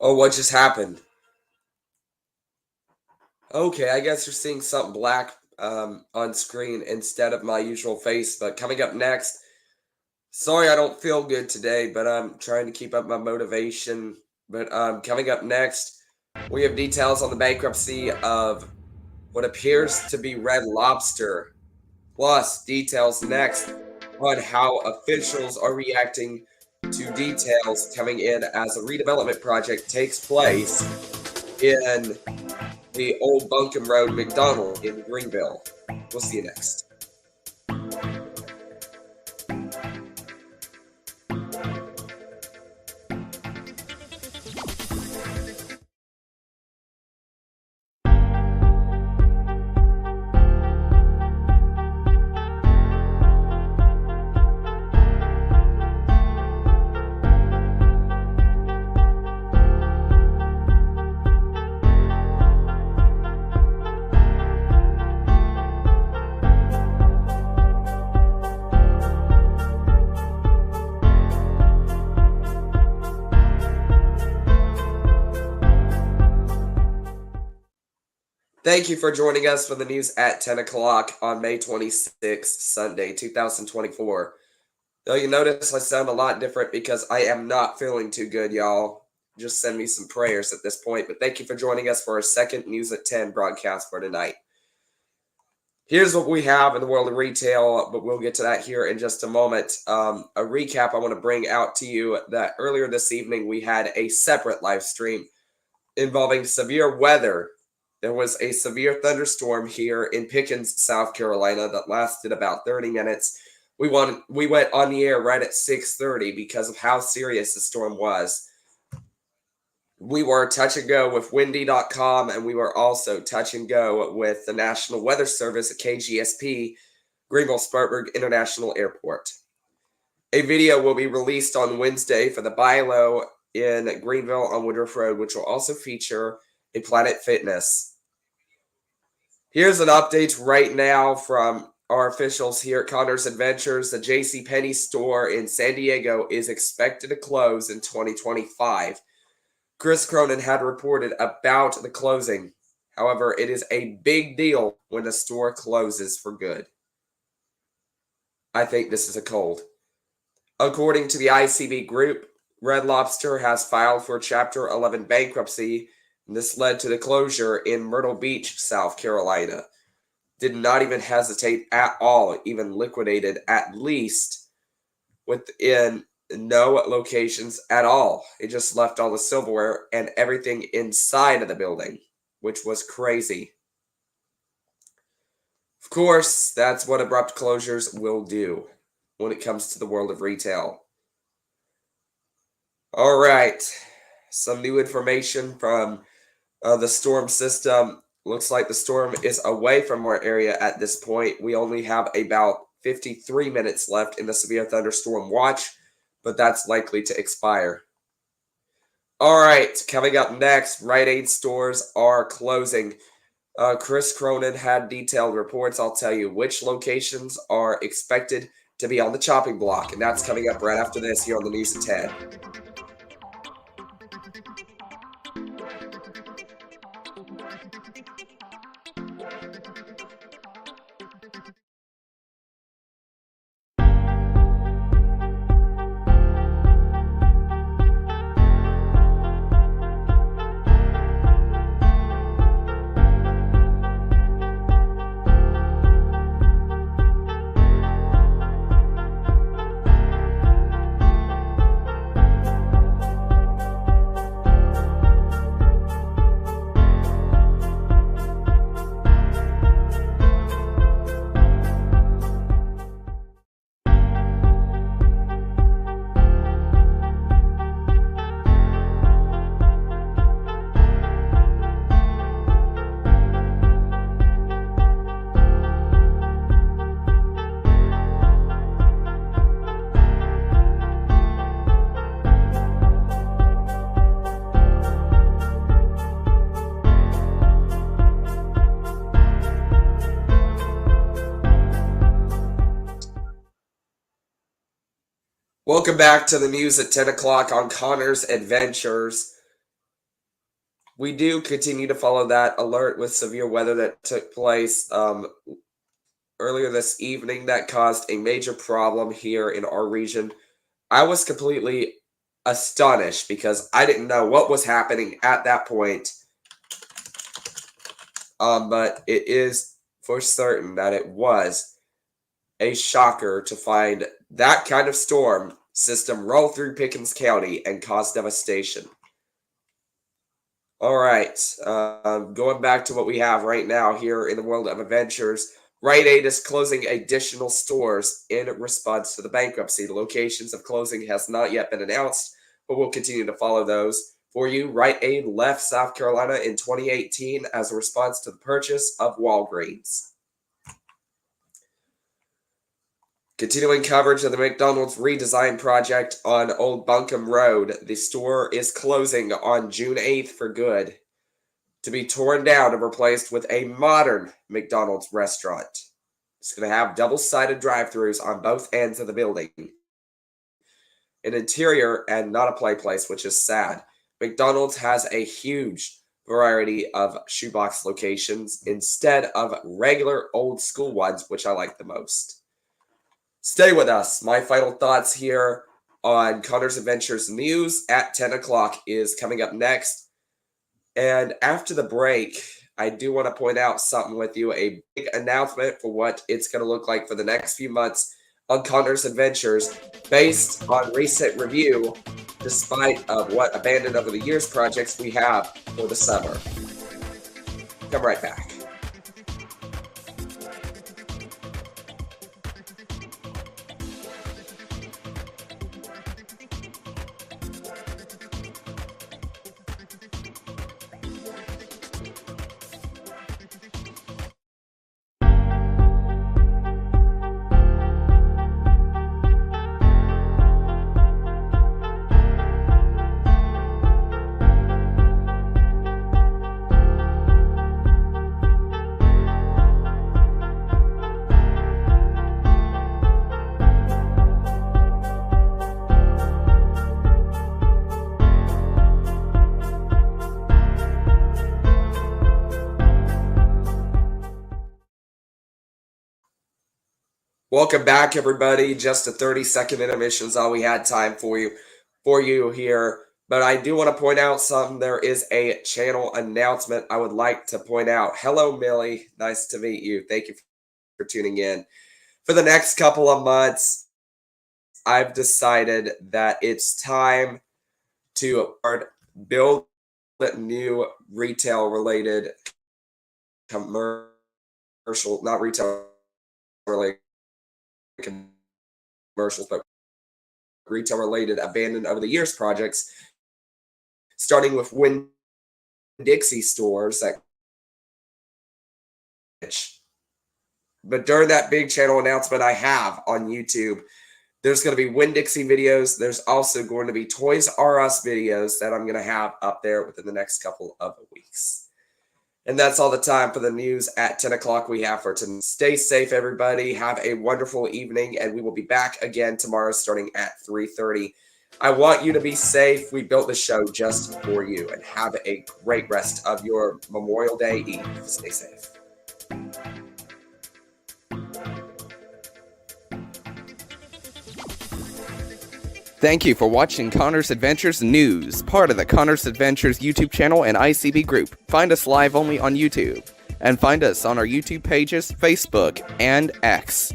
Oh, what just happened? Okay, I guess you're seeing something black on screen instead of my usual face. But coming up next, sorry I don't feel good today, but I'm trying to keep up my motivation. But coming up next, we have details on the bankruptcy of what appears to be Red Lobster, plus details next on how officials are reacting to details coming in as a redevelopment project takes place in the old Buncombe Road McDonald in Greenville. We'll see you next. Thank you for joining us for the news at 10 o'clock on May 26th, Sunday, 2024. Now, you notice I sound a lot different because I am not feeling too good, y'all. Just send me some prayers at this point. But thank you for joining us for our second News at 10 broadcast for tonight. Here's what we have in the world of retail, but we'll get to that here in just a moment. A recap I want to bring out to you that earlier this evening we had a separate live stream involving severe weather. There was a severe thunderstorm here in Pickens, South Carolina that lasted about 30 minutes. We went on the air right at 6:30 because of how serious the storm was. We were touch and go with windy.com, and we were also touch and go with the National Weather Service at KGSP, Greenville-Spartanburg International Airport. A video will be released on Wednesday for the Bilo in Greenville on Woodruff Road, which will also feature a Planet Fitness. Here's an update right now from our officials here at Connors Adventures. The JCPenney store in San Diego is expected to close in 2025. Chris Cronin had reported about the closing. However, it is a big deal when the store closes for good. I think this is a cold. According to the ICB Group, Red Lobster has filed for Chapter 11 bankruptcy, and this led to the closure in Myrtle Beach, South Carolina. Did not even hesitate at all, even liquidated at least within no locations at all. It just left all the silverware and everything inside of the building, which was crazy. Of course, that's what abrupt closures will do when it comes to the world of retail. All right, some new information from the storm system. Looks like the storm is away from our area at this point. We only have about 53 minutes left in the severe thunderstorm watch, but that's likely to expire. All right, coming up next, Rite Aid stores are closing. Chris Cronin had detailed reports. I'll tell you which locations are expected to be on the chopping block, and that's coming up right after this here on the News at 10. Welcome back to the news at 10 o'clock on Connor's Adventures. we do continue to follow that alert with severe weather that took place earlier this evening that caused a major problem here in our region. I was completely astonished because I didn't know what was happening at that point. But it is for certain that it was a shocker to find that kind of storm system roll through Pickens County and cause devastation. All right, going back to what we have right now here in the world of adventures, Rite Aid is closing additional stores in response to the bankruptcy. The locations of closing has not yet been announced, but we'll continue to follow those for you. Rite Aid left South Carolina in 2018 as a response to the purchase of Walgreens. Continuing coverage of the McDonald's redesign project on Old Buncombe Road, the store is closing on June 8th for good, to be torn down and replaced with a modern McDonald's restaurant. It's going to have double-sided drive-thrus on both ends of the building. An interior and not a play place, which is sad. McDonald's has a huge variety of shoebox locations instead of regular old school ones, which I like the most. Stay with us. My final thoughts here on Connor's Adventures News at 10 o'clock is coming up next. And after the break, I do want to point out something with you, a big announcement for what it's going to look like for the next few months on Connor's Adventures based on recent review, despite of what Abandoned Over the Years projects we have for the summer. Come right back. Welcome back, everybody. Just a 30-second intermission is all we had time for you here. But I do want to point out something. There is a channel announcement I would like to point out. Hello, Millie. Nice to meet you. Thank you for tuning in. For the next couple of months, I've decided that it's time to build new retail-related commercial, not retail-related commercials, but retail-related Abandoned Over the Years projects, starting with Winn-Dixie stores. But during that big channel announcement I have on YouTube, there's going to be Winn-Dixie videos. There's also going to be Toys R Us videos that I'm going to have up there within the next couple of weeks. And that's all the time for the news at 10 o'clock we have for tonight. Stay safe, everybody. Have a wonderful evening, and we will be back again tomorrow starting at 3:30. I want you to be safe. We built the show just for you, and have a great rest of your Memorial Day Eve. Stay safe. Thank you for watching Connor's Adventures News, part of the Connor's Adventures YouTube channel and ICB group. Find us live only on YouTube, and find us on our YouTube pages, Facebook, and X.